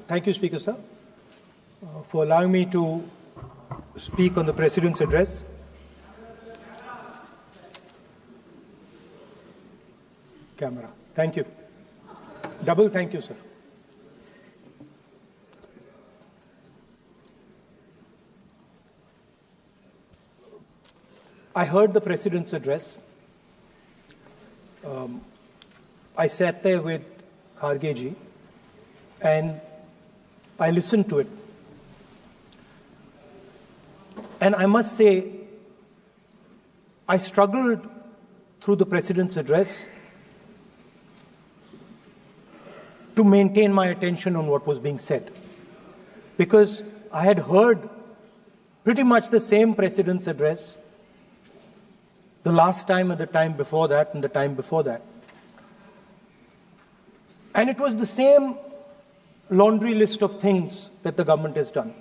Thank you, Speaker Sir, for allowing me to speak on the President's address. Camera. Thank you. Double thank you, sir. I heard the President's address. I sat there with Kharge ji and I listened to it. And I must say, I struggled through the President's address to maintain my attention on what was being said. Because I had heard pretty much the same President's address the last time and the time before that and the time before that. And it was the same laundry list of things that the government has done.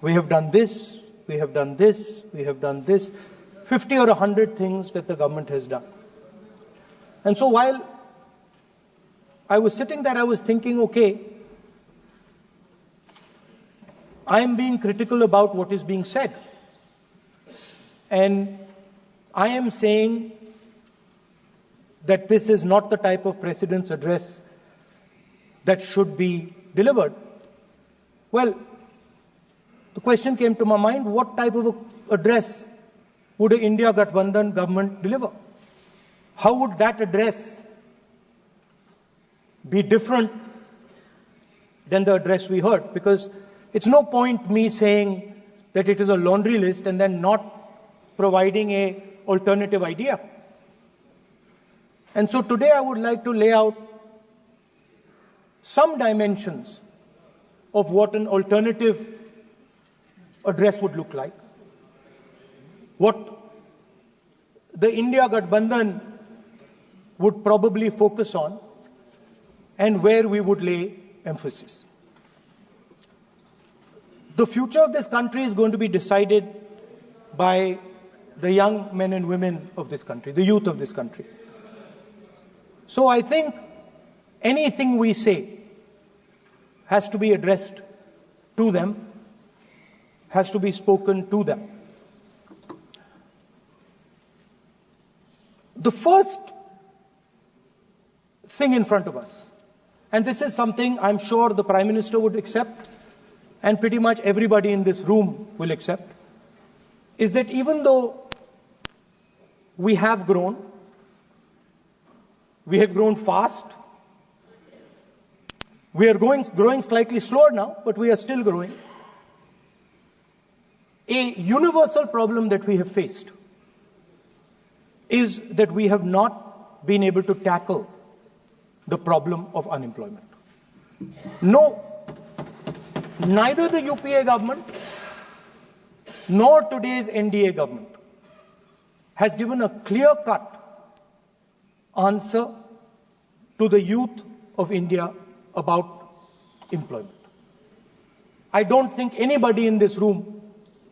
We have done this, we have done this, we have done this, 50 or 100 things that the government has done. And so while I was sitting there, I was thinking, okay, I am being critical about what is being said. And I am saying that this is not the type of President's address that should be delivered. Well, the question came to my mind, what type of address would an India Gathbandhan government deliver? How would that address be different than the address we heard? Because it's no point me saying that it is a laundry list and then not providing an alternative idea. And so today I would like to lay out some dimensions of what an alternative address would look like, what the India Gathbandhan would probably focus on, and where we would lay emphasis. The future of this country is going to be decided by the young men and women of this country, the youth of this country. So I think anything we say has to be addressed to them, has to be spoken to them. The first thing in front of us, and this is something I'm sure the Prime Minister would accept, and pretty much everybody in this room will accept, is that even though we have grown fast, we are growing slightly slower now, but we are still growing. A universal problem that we have faced is that we have not been able to tackle the problem of unemployment. No, neither the UPA government nor today's NDA government has given a clear-cut answer to the youth of India about employment. I don't think anybody in this room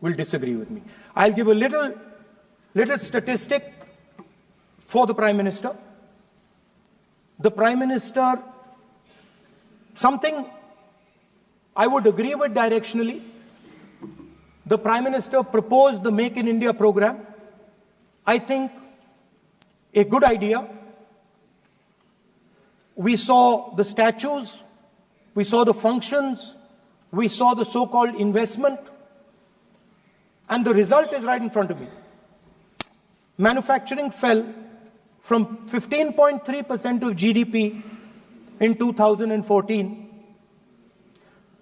will disagree with me. I'll give a little statistic for the Prime Minister. The Prime Minister, something I would agree with directionally. The Prime Minister proposed the Make in India program. I think a good idea. We saw the statues, we saw the functions, we saw the so-called investment, and the result is right in front of me. Manufacturing fell from 15.3% of GDP in 2014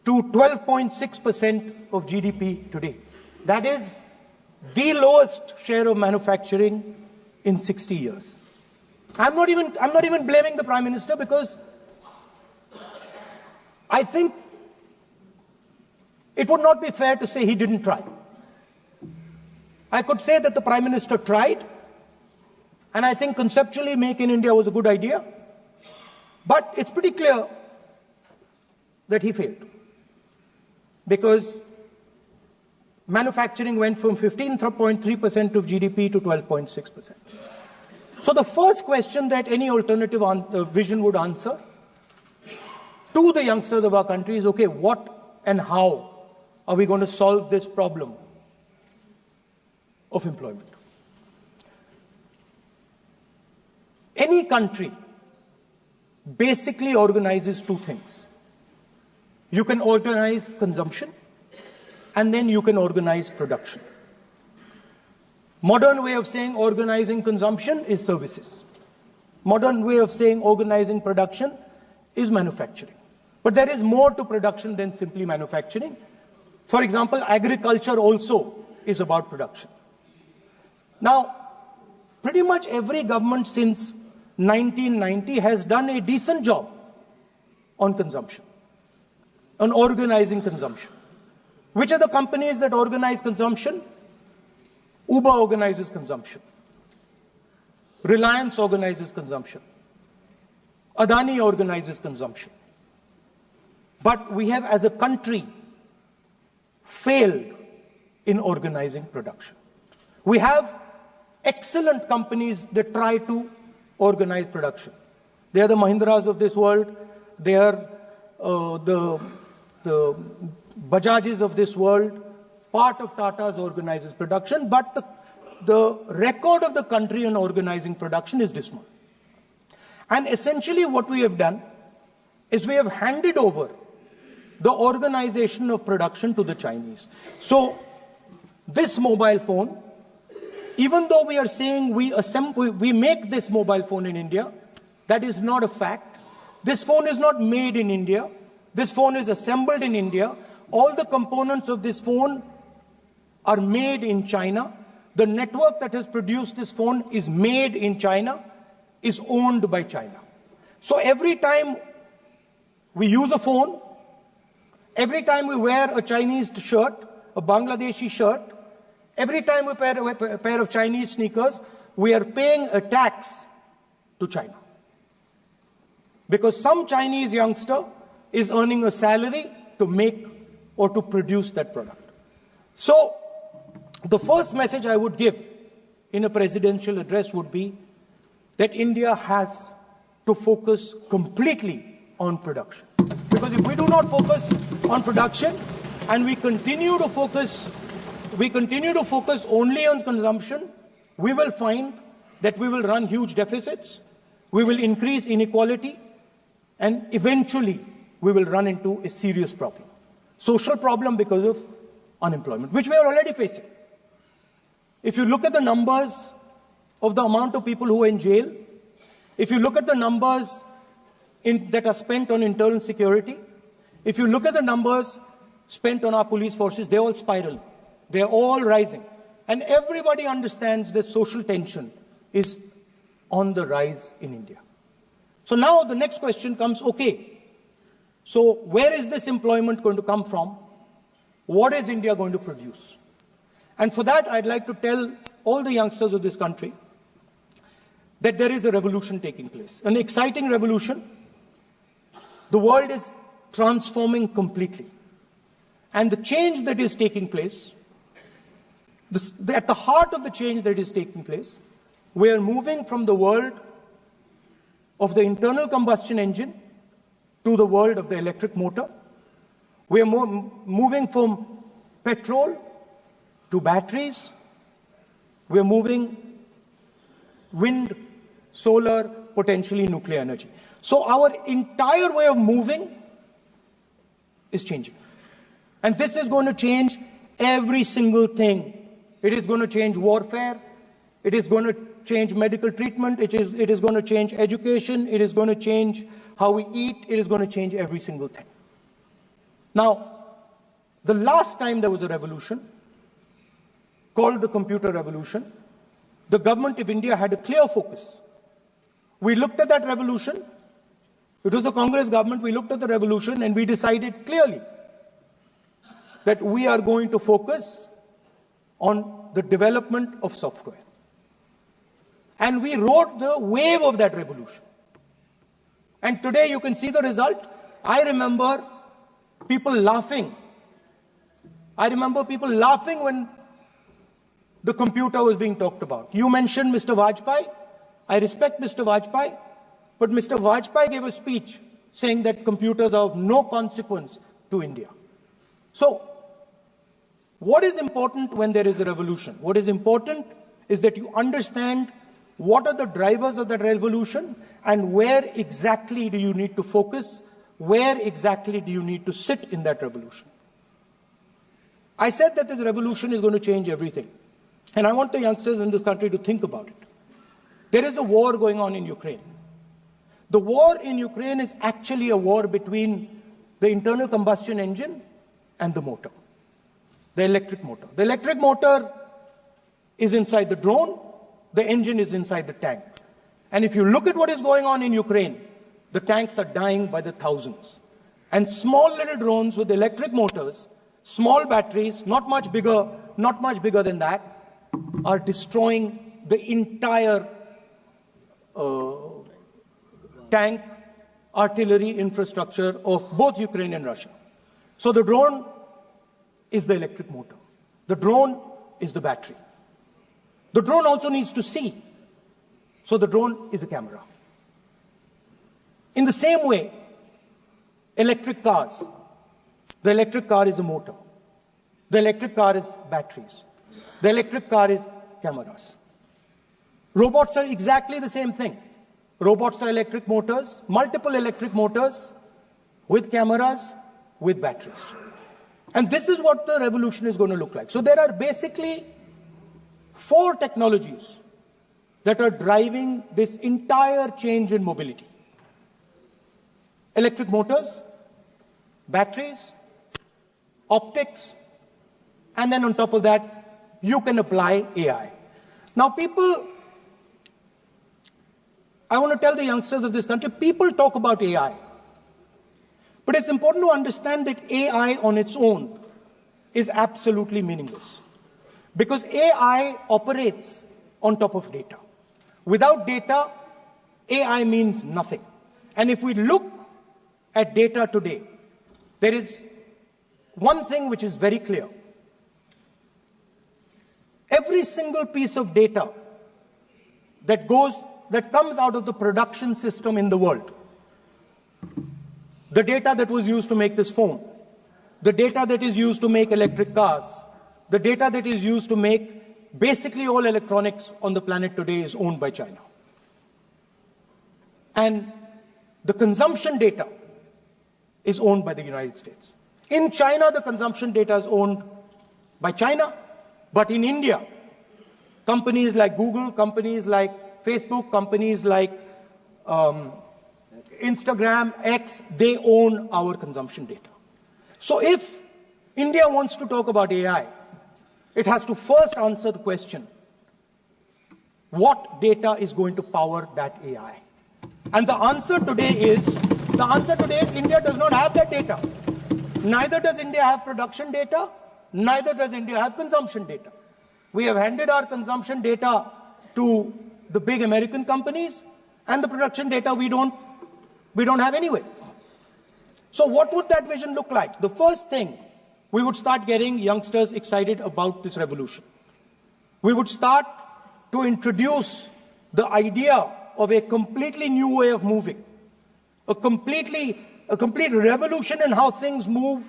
to 12.6% of GDP today. That is the lowest share of manufacturing in 60 years. I'm not even blaming the Prime Minister, because I think it would not be fair to say he didn't try. I could say that the Prime Minister tried, and I think conceptually Make in India was a good idea, but it's pretty clear that he failed, because manufacturing went from 15.3% of GDP to 12.6%. So the first question that any alternative vision would answer to the youngsters of our country is, okay, what and how are we going to solve this problem of employment? Any country basically organizes two things. You can organize consumption, and then you can organize production. Modern way of saying organizing consumption is services. Modern way of saying organizing production is manufacturing. But there is more to production than simply manufacturing. For example, agriculture also is about production. Now, pretty much every government since 1990 has done a decent job on consumption, on organizing consumption. Which are the companies that organize consumption? Uber organizes consumption. Reliance organizes consumption. Adani organizes consumption. But we have, as a country, failed in organizing production. We have excellent companies that try to organize production. They are the Mahindras of this world. They are the Bajajs of this world. Part of Tata's organizes production, but the record of the country in organizing production is dismal. And essentially what we have done is we have handed over the organization of production to the Chinese. So this mobile phone, even though we are saying we make this mobile phone in India, that is not a fact. This phone is not made in India. This phone is assembled in India. All the components of this phone are made in China. The network that has produced this phone is made in China, is owned by China. So every time we use a phone, every time we wear a Chinese shirt, a Bangladeshi shirt, every time we wear a pair of Chinese sneakers, we are paying a tax to China. Because some Chinese youngster is earning a salary to make or to produce that product. So the first message I would give in a presidential address would be that India has to focus completely on production. Because if we do not focus on production and we continue to focus only on consumption, we will find that we will run huge deficits, we will increase inequality, and eventually we will run into a serious problem. Social problem because of unemployment, which we are already facing. If you look at the numbers of the amount of people who are in jail, if you look at the numbers that are spent on internal security, if you look at the numbers spent on our police forces, they're all spiraling. They're all rising. And everybody understands that social tension is on the rise in India. So now the next question comes, okay, so where is this employment going to come from? What is India going to produce? And for that, I'd like to tell all the youngsters of this country that there is a revolution taking place, an exciting revolution. The world is transforming completely. And the change that is taking place, at the heart of the change that is taking place, we are moving from the world of the internal combustion engine to the world of the electric motor. We are moving from petrol to batteries. We are moving wind, solar, potentially nuclear energy. So our entire way of moving is changing. And this is going to change every single thing. It is going to change warfare. It is going to change medical treatment. It is going to change education. It is going to change how we eat. It is going to change every single thing. Now, the last time there was a revolution called the computer revolution, the government of India had a clear focus. We looked at that revolution. It was a Congress government. We looked at the revolution and we decided clearly that we are going to focus on the development of software. And we rode the wave of that revolution. And today you can see the result. I remember people laughing. I remember people laughing when the computer was being talked about. You mentioned Mr. Vajpayee. I respect Mr. Vajpayee, but Mr. Vajpayee gave a speech saying that computers are of no consequence to India. So, what is important when there is a revolution? What is important is that you understand what are the drivers of that revolution and where exactly do you need to focus, where exactly do you need to sit in that revolution. I said that this revolution is going to change everything. And I want the youngsters in this country to think about it. There is a war going on in Ukraine. The war in Ukraine is actually a war between the internal combustion engine and the motor, the electric motor. The electric motor is inside the drone, the engine is inside the tank. And if you look at what is going on in Ukraine, the tanks are dying by the thousands. And small little drones with electric motors, small batteries, not much bigger than that, are destroying the entire tank artillery infrastructure of both Ukraine and Russia. So the drone is the electric motor. The drone is the battery. The drone also needs to see. So the drone is a camera. In the same way, electric cars. The electric car is a motor. The electric car is batteries. The electric car is cameras. Robots are exactly the same thing. Robots are electric motors, multiple electric motors with cameras, with batteries. And this is what the revolution is going to look like. So there are basically 4 technologies that are driving this entire change in mobility. Electric motors, batteries, optics, and then on top of that, you can apply AI. Now people, I want to tell the youngsters of this country, people talk about AI. But it's important to understand that AI on its own is absolutely meaningless. Because AI operates on top of data. Without data, AI means nothing. And if we look at data today, there is one thing which is very clear. Every single piece of data that comes out of the production system in the world, the data that was used to make this phone, the data that is used to make electric cars, the data that is used to make basically all electronics on the planet today is owned by China. And the consumption data is owned by the United States. In China, the consumption data is owned by China, but in India, companies like Google, companies like Facebook, companies like Instagram, X, they own our consumption data. So if India wants to talk about AI, it has to first answer the question, what data is going to power that AI? And the answer today is India does not have that data. Neither does India have production data, neither does India have consumption data. We have handed our consumption data to the big American companies, and the production data we don't have anyway. So what would that vision look like? The first thing, we would start getting youngsters excited about this revolution. We would start to introduce the idea of a completely new way of moving, a complete revolution in how things move.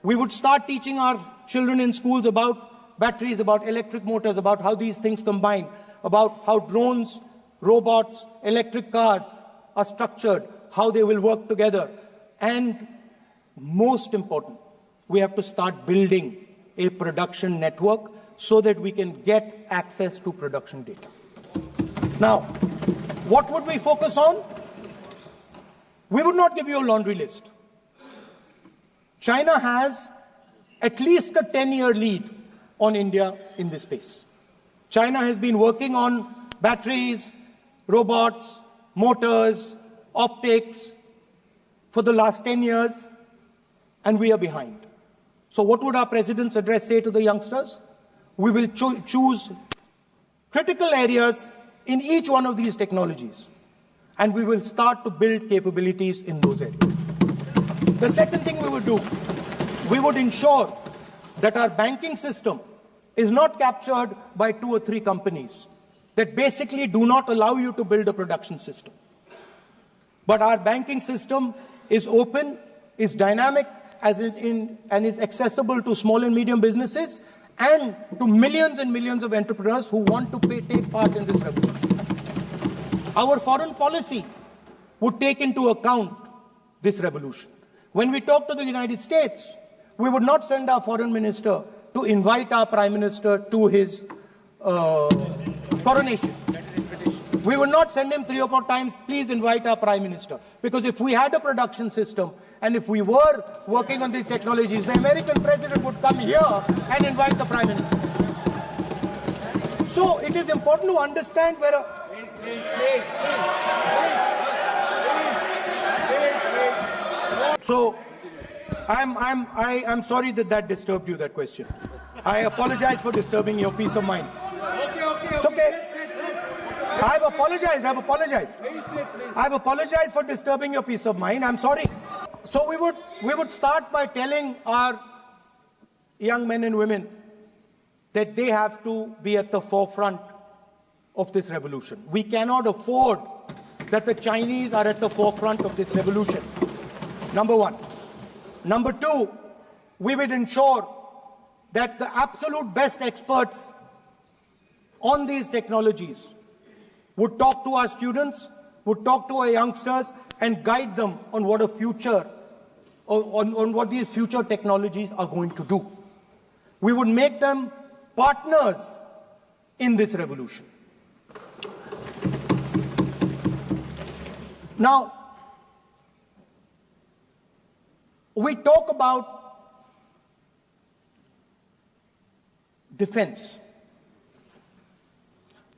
We would start teaching our children in schools about batteries, about electric motors, about how these things combine, about how drones, robots, electric cars are structured, how they will work together. And most important, we have to start building a production network so that we can get access to production data. Now, what would we focus on? We would not give you a laundry list. China has at least a 10-year lead on India in this space. China has been working on batteries, robots, motors, optics for the last 10 years, and we are behind. So what would our president's address say to the youngsters? We will choose critical areas in each one of these technologies, and we will start to build capabilities in those areas. The second thing we would do, we would ensure that our banking system is not captured by 2 or 3 companies that basically do not allow you to build a production system. But our banking system is open, is dynamic, and is accessible to small and medium businesses and to millions and millions of entrepreneurs who want to take part in this revolution. Our foreign policy would take into account this revolution. When we talk to the United States, we would not send our foreign minister to invite our prime minister to his coronation. We would not send him 3 or 4 times, please invite our prime minister. Because if we had a production system and if we were working on these technologies, the American president would come here and invite the prime minister. So it is important to understand where So I'm sorry that disturbed you, that question. I apologize for disturbing your peace of mind. It's okay. I've apologized. I've apologized for disturbing your peace of mind. I'm sorry. So we would start by telling our young men and women that they have to be at the forefront of this revolution. We cannot afford that the Chinese are at the forefront of this revolution. Number one. Number two, we would ensure that the absolute best experts on these technologies would talk to our students, would talk to our youngsters, and guide them on what a future, on what these future technologies are going to do. We would make them partners in this revolution. Now, we talk about defense.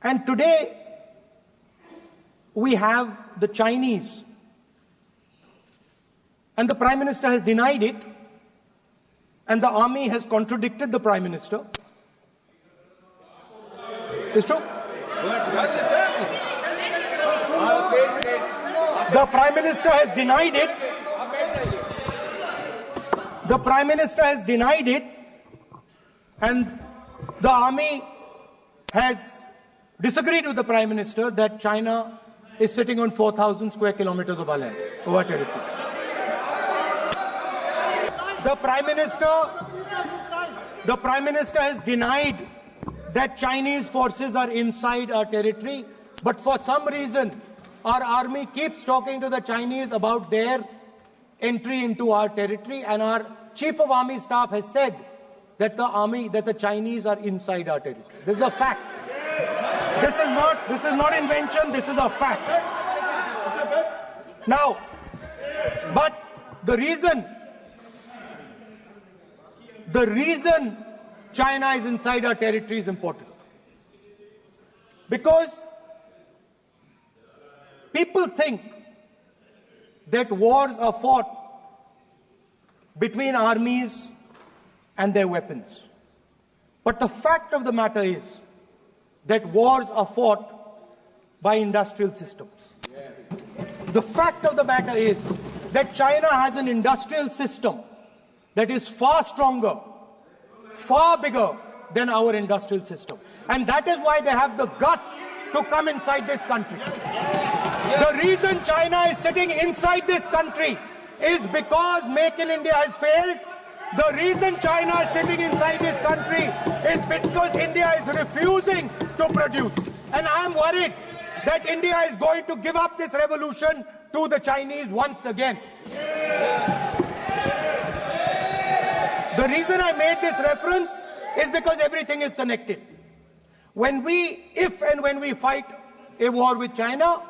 And today, we have the Chinese. And the Prime Minister has denied it. And the army has contradicted the Prime Minister. It's true. The Prime Minister has denied it. The Prime Minister has denied it. And the army has disagreed with the Prime Minister that China is sitting on 4,000 square kilometers of our land, of our territory. The Prime Minister has denied that Chinese forces are inside our territory, but for some reason, our army keeps talking to the Chinese about their entry into our territory, and our Chief of Army Staff has said that the Chinese are inside our territory. This is a fact. This is not invention, this is a fact. Now, but the reason China is inside our territory is important. Because people think that wars are fought between armies and their weapons. But the fact of the matter is that wars are fought by industrial systems. The fact of the matter is that China has an industrial system that is far stronger, far bigger than our industrial system. And that is why they have the guts to come inside this country. The reason China is sitting inside this country is because Make in India has failed. The reason China is sitting inside this country is because India is refusing to produce. And I am worried that India is going to give up this revolution to the Chinese once again. The reason I made this reference is because everything is connected. If and when we fight a war with China,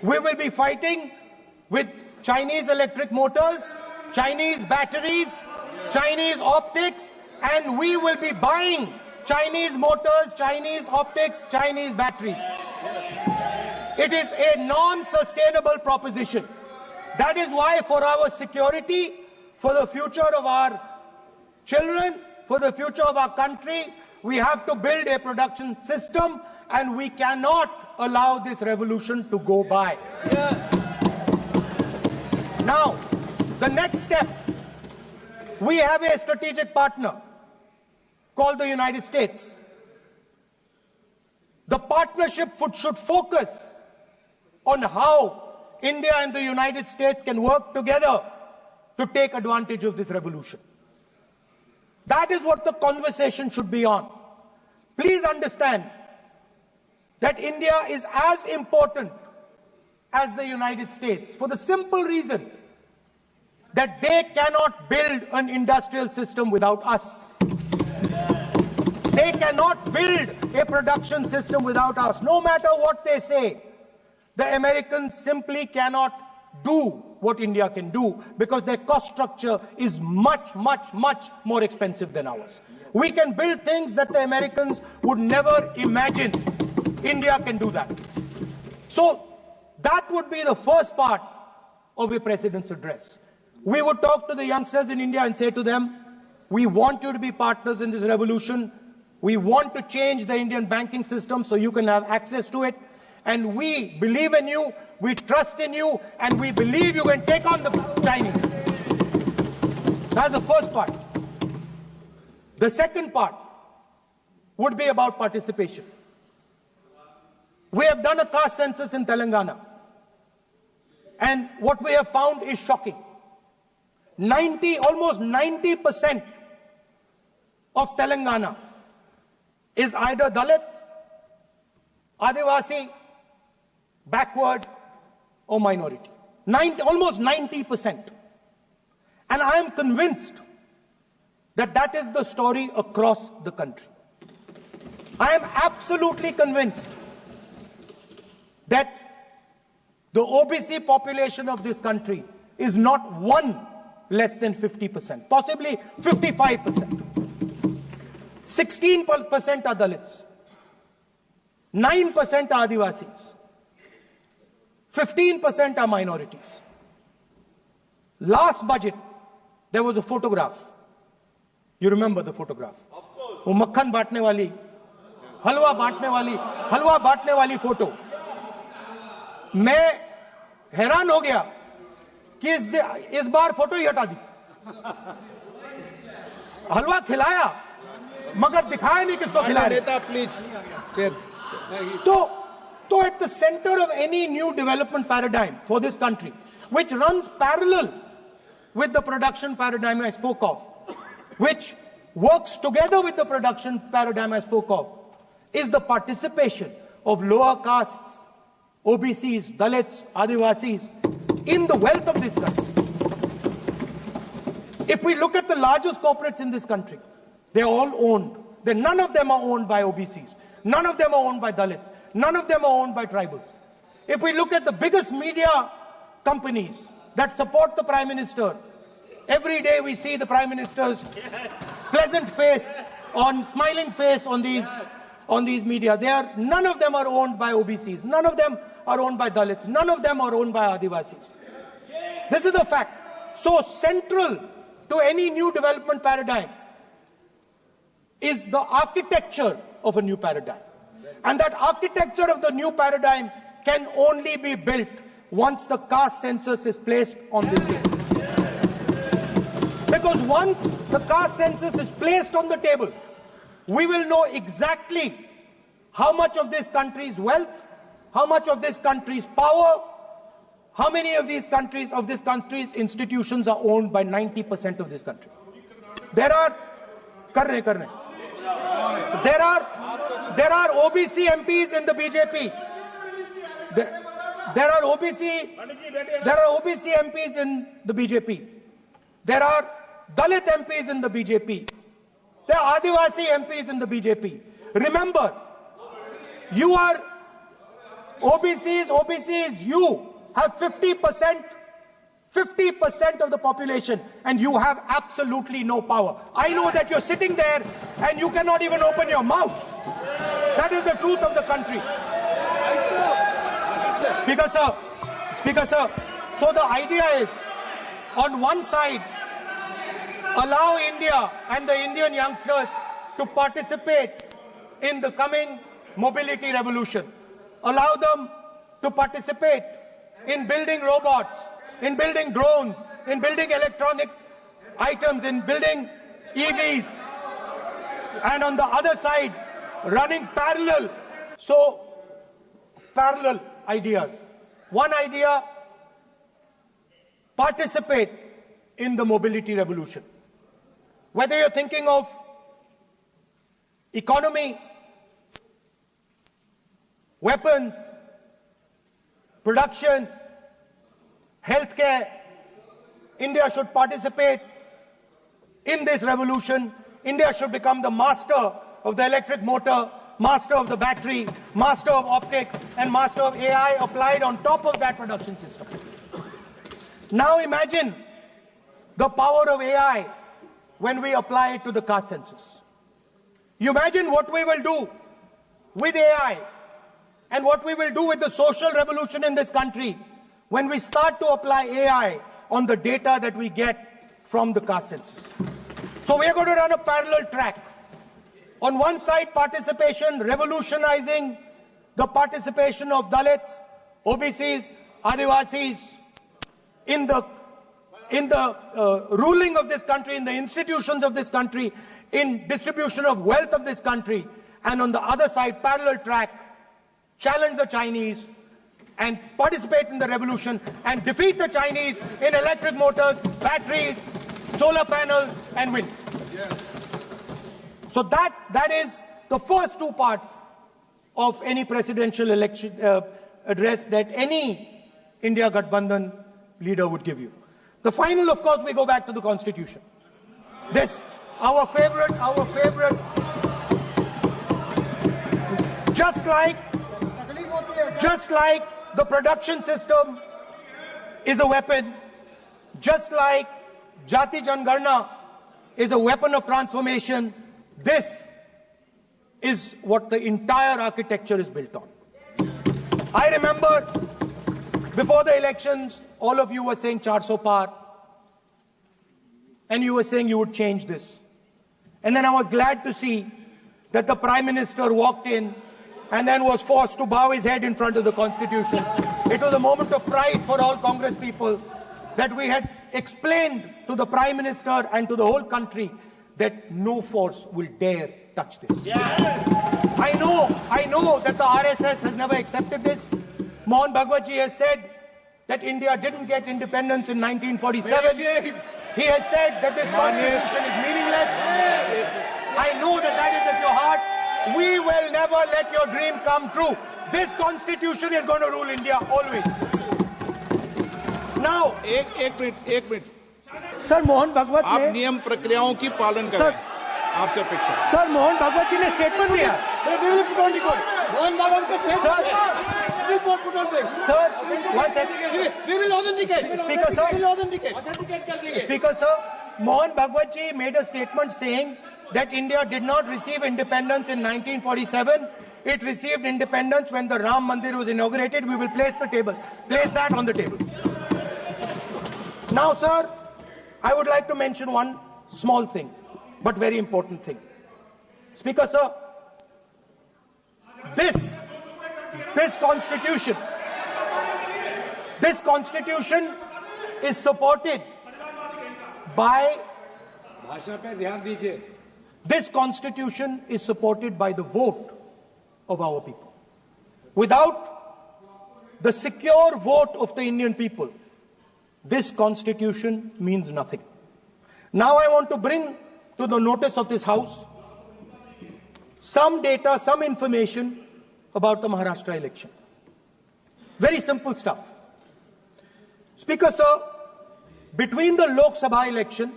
we will be fighting with Chinese electric motors, Chinese batteries, Chinese optics, and we will be buying Chinese motors, Chinese optics, Chinese batteries. It is a non-sustainable proposition. That is why for our security, for the future of our children, for the future of our country, we have to build a production system, and we cannot allow this revolution to go by. Now, the next step, we have a strategic partner called the United States. The partnership should focus on how India and the United States can work together to take advantage of this revolution. That is what the conversation should be on. Please understand that India is as important as the United States for the simple reason that they cannot build an industrial system without us. They cannot build a production system without us. No matter what they say, the Americans simply cannot do what India can do because their cost structure is much, much, much more expensive than ours. We can build things that the Americans would never imagine. India can do that. So that would be the first part of a president's address. We would talk to the youngsters in India and say to them, we want you to be partners in this revolution. We want to change the Indian banking system so you can have access to it. And we believe in you, we trust in you, and we believe you can take on the Chinese. That's the first part. The second part would be about participation. We have done a caste census in Telangana. And what we have found is shocking. Almost 90% of Telangana is either Dalit, Adivasi, backward, or minority. Almost 90%. And I am convinced that that is the story across the country. I am absolutely convinced that the OBC population of this country is not one less than 50%, possibly 55%. 16% are Dalits, 9% are Adivasis, 15% are minorities. Last budget, there was a photograph. You remember the photograph? Of course. वो मक्खन बांटने वाली, हलवा बांटने वाली photo. मैं हैरान हो गया कि इस बार फोटो ही हटा दी. हलवा खिलाया मगर दिखाया नहीं किसको खिला रहे. So at the center of any new development paradigm for this country, which runs parallel with the production paradigm I spoke of, which works together with the production paradigm I spoke of, is the participation of lower castes, OBCs, Dalits, Adivasis in the wealth of this country. If we look at the largest corporates in this country, they're all owned. None of them are owned by OBCs. None of them are owned by Dalits. None of them are owned by tribals. If we look at the biggest media companies that support the Prime Minister, every day we see the Prime Minister's pleasant face, smiling face on these media. None of them are owned by OBCs. None of them are owned by Dalits. None of them are owned by Adivasis. This is the fact. So central to any new development paradigm is the architecture of a new paradigm. And that architecture of the new paradigm can only be built once the caste census is placed on this table. Because once the caste census is placed on the table, we will know exactly how much of this country's wealth, how much of this country's power, how many of this country's institutions are owned by 90% of this country. There are OBC MPs in the BJP. There are OBC MPs in the BJP. There are Dalit MPs in the BJP. There are Adivasi MPs in the BJP. Remember, you are OBCs, you have 50% of the population, and you have absolutely no power. I know that you're sitting there and you cannot even open your mouth. That is the truth of the country. Speaker sir, so the idea is, on one side, allow India and the Indian youngsters to participate in the coming mobility revolution. Allow them to participate in building robots, in building drones, in building electronic items, in building EVs. And on the other side, running parallel ideas. One idea participate in the mobility revolution. Whether you're thinking of economy, weapons, production, healthcare, India should participate in this revolution. India should become the master of the electric motor, master of the battery, master of optics, and master of AI applied on top of that production system. Now imagine the power of AI when we apply it to the caste census. You imagine what we will do with AI and what we will do with the social revolution in this country when we start to apply AI on the data that we get from the caste census. So we are going to run a parallel track. On one side, participation, revolutionizing the participation of Dalits, OBCs, Adivasis in the ruling of this country, in the institutions of this country, in distribution of wealth of this country. And on the other side, parallel track, challenge the Chinese and participate in the revolution and defeat the Chinese in electric motors, batteries, solar panels, and wind. Yeah. So that is the first two parts of any presidential election address that any India Gathbandhan leader would give you. The final, of course, we go back to the Constitution. This, our favorite, just like the production system is a weapon, just like Jati Jangarna is a weapon of transformation, this is what the entire architecture is built on. I remember before the elections, all of you were saying 400 par, and you were saying you would change this. And then I was glad to see that the Prime Minister walked in and then was forced to bow his head in front of the Constitution. It was a moment of pride for all Congress people that we had explained to the Prime Minister and to the whole country that no force will dare touch this. Yeah. I know that the RSS has never accepted this. Mohan Bhagwatji has said that India didn't get independence in 1947. He has said that this constitution is meaningless. I know that that is at your heart. We will never let your dream come true. This constitution is going to rule India always. Now, एक minute sir Mohan Bhagwat आप नियम प्रक्रियाओं की पालन करें आपसे अपेक्षा sir Mohan Bhagwat जी ने स्टेटमेंट दिया मोहन भागवत का statement sir one second we will authenticate speaker sir Mohan Bhagwat ji made a statement saying that India did not receive independence in 1947. It received independence when the Ram Mandir was inaugurated. We will place that on the table. Now, sir, I would like to mention one small thing, but very important thing. Speaker, sir, this constitution is supported by this constitution is supported by the vote of our people. Without the secure vote of the Indian people, this constitution means nothing. Now I want to bring to the notice of this House some data, some information about the Maharashtra election. Very simple stuff. Speaker, sir, between the Lok Sabha election,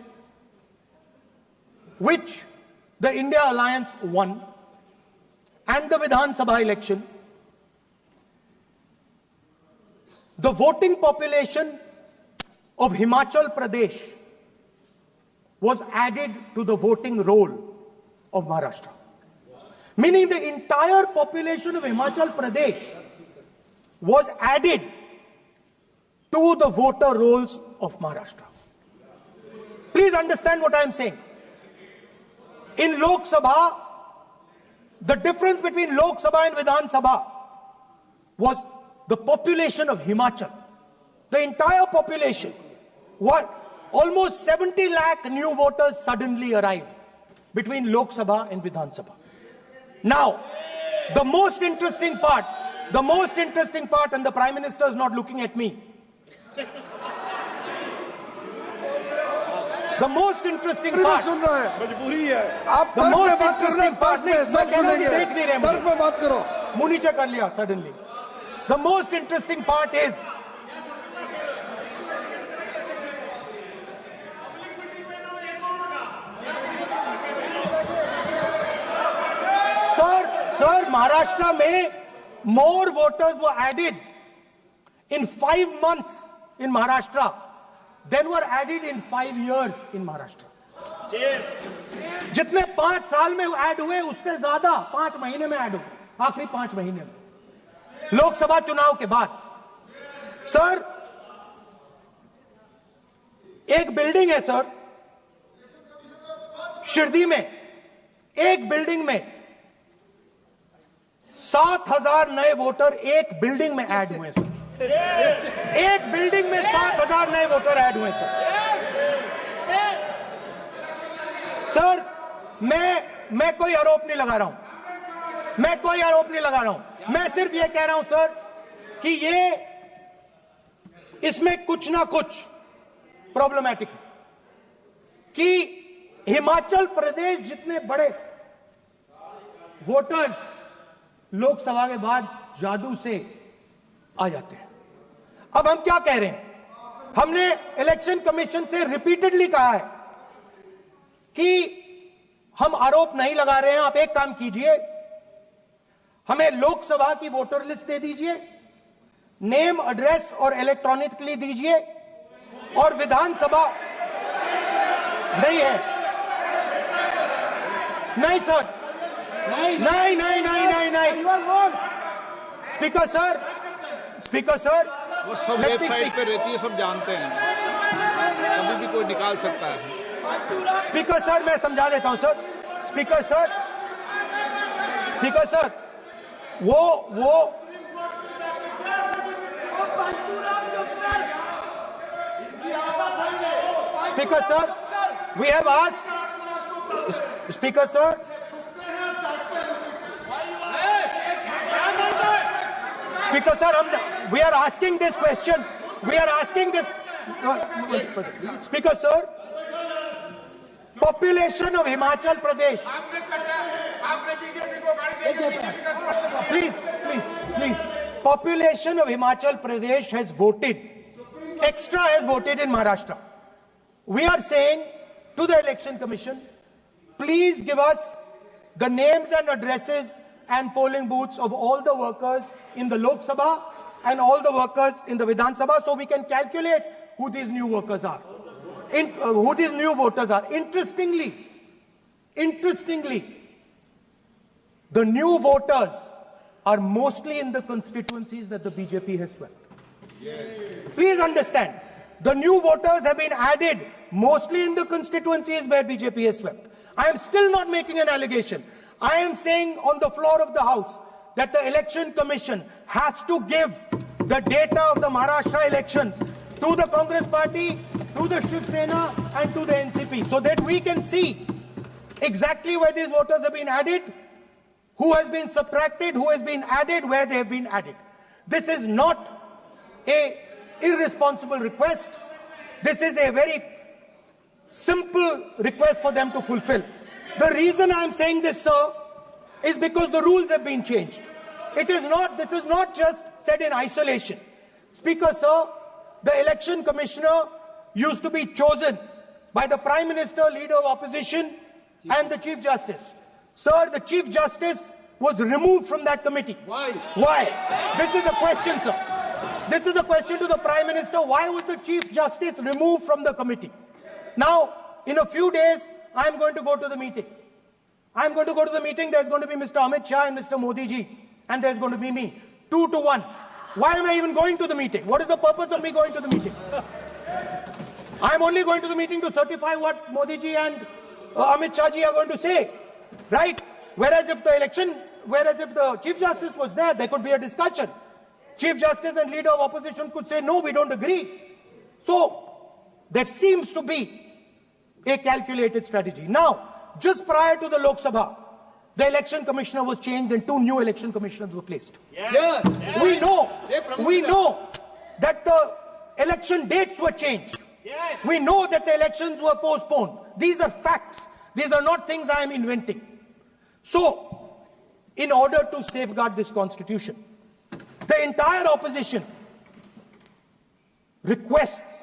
which the India Alliance won, and the Vidhan Sabha election, the voting population of Himachal Pradesh was added to the voting roll of Maharashtra. Meaning the entire population of Himachal Pradesh was added to the voter rolls of Maharashtra. Please understand what I am saying. In Lok Sabha, the difference between Lok Sabha and Vidhan Sabha was the population of Himachal. The entire population. What? Almost 70 lakh new voters suddenly arrived between Lok Sabha and Vidhan Sabha. Now, the most interesting part, and the Prime Minister is not looking at me. The most interesting पूरी बात part. सुन रहा है। मजबूरी है। आप The तर्क most पे बात कर रहे हैं, interesting part तर्क पे सब सुनेंगे। देख नहीं रहे मुझे। तर्क पे बात करो। मुंह नीचे कर लिया suddenly. The most interesting part is Sir, Maharashtra में more voters were added in 5 months in Maharashtra than were added in 5 years in Maharashtra. जितने 5 साल में ऐड हुए उससे ज्यादा 5 महीने में ऐड हुए, आखिरी 5 महीने में लोकसभा चुनाव के बाद। सर, एक बिल्डिंग है सर शिरडी में, एक बिल्डिंग में 7,000 नए वोटर एक बिल्डिंग में ऐड हुए सर। एक बिल्डिंग में 7,000 नए वोटर ऐड हुए सर। सर, मैं कोई आरोप नहीं लगा रहा हूं, मैं कोई आरोप नहीं लगा रहा हूं, मैं सिर्फ ये कह रहा हूं सर कि ये इसमें कुछ ना कुछ प्रॉब्लमैटिक है कि हिमाचल प्रदेश जितने बड़े वोटर्स लोकसभा के बाद जादू से आ जाते हैं। अब हम क्या कह रहे हैं, हमने इलेक्शन कमीशन से रिपीटेडली कहा है कि हम आरोप नहीं लगा रहे हैं, आप एक काम कीजिए, हमें लोकसभा की वोटर लिस्ट दे दीजिए, नेम एड्रेस और इलेक्ट्रॉनिकली दीजिए, और विधानसभा नहीं है। नहीं सर, नहीं नहीं नहीं नहीं नहीं नहीं स्पीकर सर, स्पीकर सर, वो सब वेबसाइट पे रहती है, सब जानते हैं, कभी भी कोई निकाल सकता है। स्पीकर सर, मैं समझा देता हूं sir. Speaker sir, speaker sir, वो speaker sir, we have asked, speaker sir, Speaker sir, we are asking this question. We are asking this. Speaker sir, population of Himachal Pradesh. Please. Population of Himachal Pradesh has voted. Extra has voted in Maharashtra. We are saying to the Election Commission, please give us the names and addresses and polling booths of all the workers in the Lok Sabha and all the workers in the Vidhan Sabha, so we can calculate who these new workers are, who these new voters are. Interestingly, the new voters are mostly in the constituencies that the BJP has swept. Please understand, the new voters have been added mostly in the constituencies where BJP has swept. I am still not making an allegation. I am saying on the floor of the House that the Election Commission has to give the data of the Maharashtra elections to the Congress Party, to the Shiv Sena and to the NCP, so that we can see exactly where these voters have been added, who has been subtracted, who has been added, where they have been added. This is not a irresponsible request. This is a very simple request for them to fulfill. The reason I am saying this, sir, is because the rules have been changed. This is not just said in isolation. Speaker, sir, the election commissioner used to be chosen by the Prime Minister, Leader of Opposition, and the Chief Justice. Sir, the Chief Justice was removed from that committee. Why? Why? This is the question, sir. This is the question to the Prime Minister. Why was the Chief Justice removed from the committee? Now, in a few days, I am going to go to the meeting. I am going to go to the meeting. There's going to be Mr. Amit Shah and Mr. Modi ji. And there's going to be me. 2 to 1. Why am I even going to the meeting? What is the purpose of me going to the meeting? I am only going to the meeting to certify what Modi ji and Amit Shah ji are going to say. Right? Whereas if the Chief Justice was there, there could be a discussion. Chief Justice and Leader of Opposition could say, no, we don't agree. So, there seems to be a calculated strategy. Now, just prior to the Lok Sabha, the election commissioner was changed and 2 new election commissioners were placed. Yes. We know that the election dates were changed. Yes. We know that the elections were postponed. These are facts. These are not things I am inventing. So, in order to safeguard this constitution, the entire opposition requests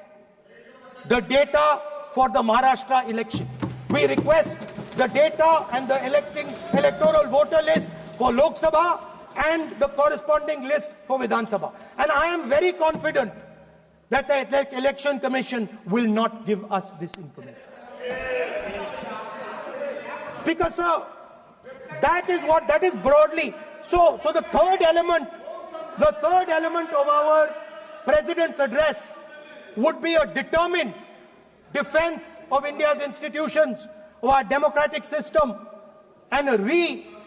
the data for the Maharashtra election. We request the data and the electoral voter list for Lok Sabha and the corresponding list for Vidhan Sabha. And I am very confident that the Election Commission will not give us this information. Speaker sir, that is broadly. So the third element of our President's address would be a determined defense of India's institutions, of our democratic system, and a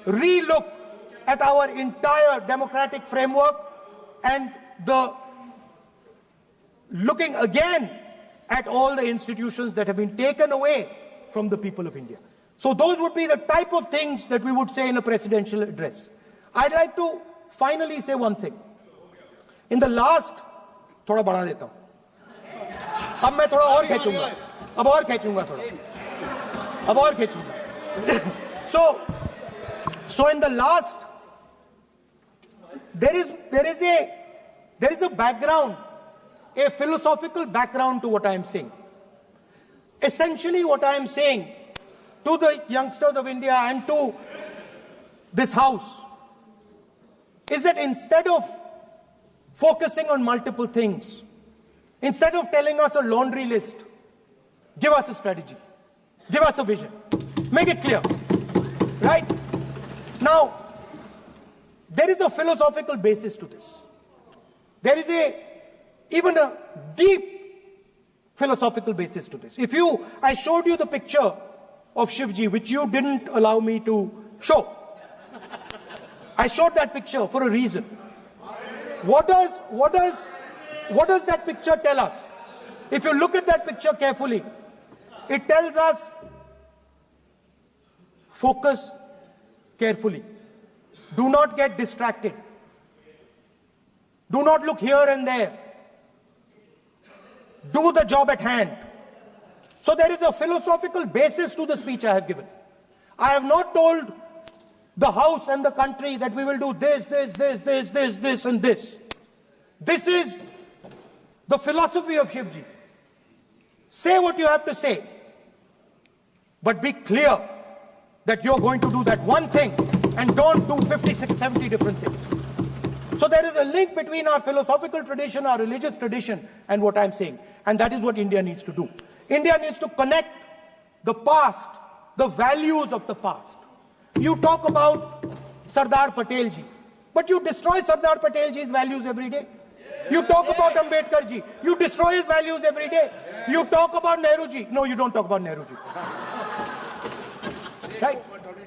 re-look at our entire democratic framework, and the looking again at all the institutions that have been taken away from the people of India. So those would be the type of things that we would say in a presidential address. I'd like to finally say one thing. In the last, थोड़ा बढ़ा देता हूँ. अब मैं थोड़ा और खींचूंगा. अब और खींचूंगा थोड़ा. अब और खींचूंगा. So in the last, there is a background, a philosophical background to what I am saying. Essentially, what I am saying to the youngsters of India and to this House is that instead of focusing on multiple things, instead of telling us a laundry list, give us a strategy, give us a vision, make it clear, right? Now, there is a philosophical basis to this. There is even a deep philosophical basis to this. I showed you the picture of Shivji, which you didn't allow me to show. I showed that picture for a reason. What does that picture tell us? If you look at that picture carefully, it tells us focus carefully. Do not get distracted. Do not look here and there. Do the job at hand. So there is a philosophical basis to the speech I have given. I have not told the House and the country that we will do this, and this. This is the philosophy of Shivji. Say what you have to say, but be clear that you're going to do that one thing and don't do 56, 70 different things. So there is a link between our philosophical tradition, our religious tradition, and what I'm saying. And that is what India needs to do. India needs to connect the past, the values of the past. You talk about Sardar Patel ji, but you destroy Sardar Patel ji's values every day. You talk about Ambedkar ji, you destroy his values every day. You talk about Nehru ji. No, you don't talk about Nehru ji.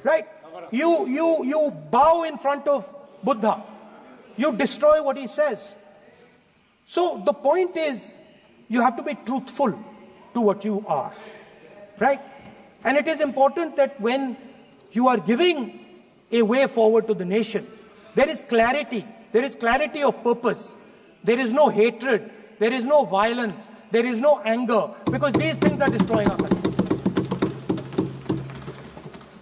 Right? You bow in front of Buddha. You destroy what he says. So the point is, you have to be truthful to what you are. Right? And it is important that when you are giving a way forward to the nation, there is clarity. There is clarity of purpose. There is no hatred. There is no violence. There is no anger. Because these things are destroying our country.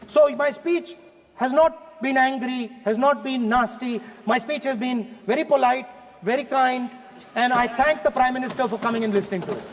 So my speech has not been angry, has not been nasty. My speech has been very polite, very kind. And I thank the Prime Minister for coming and listening to it.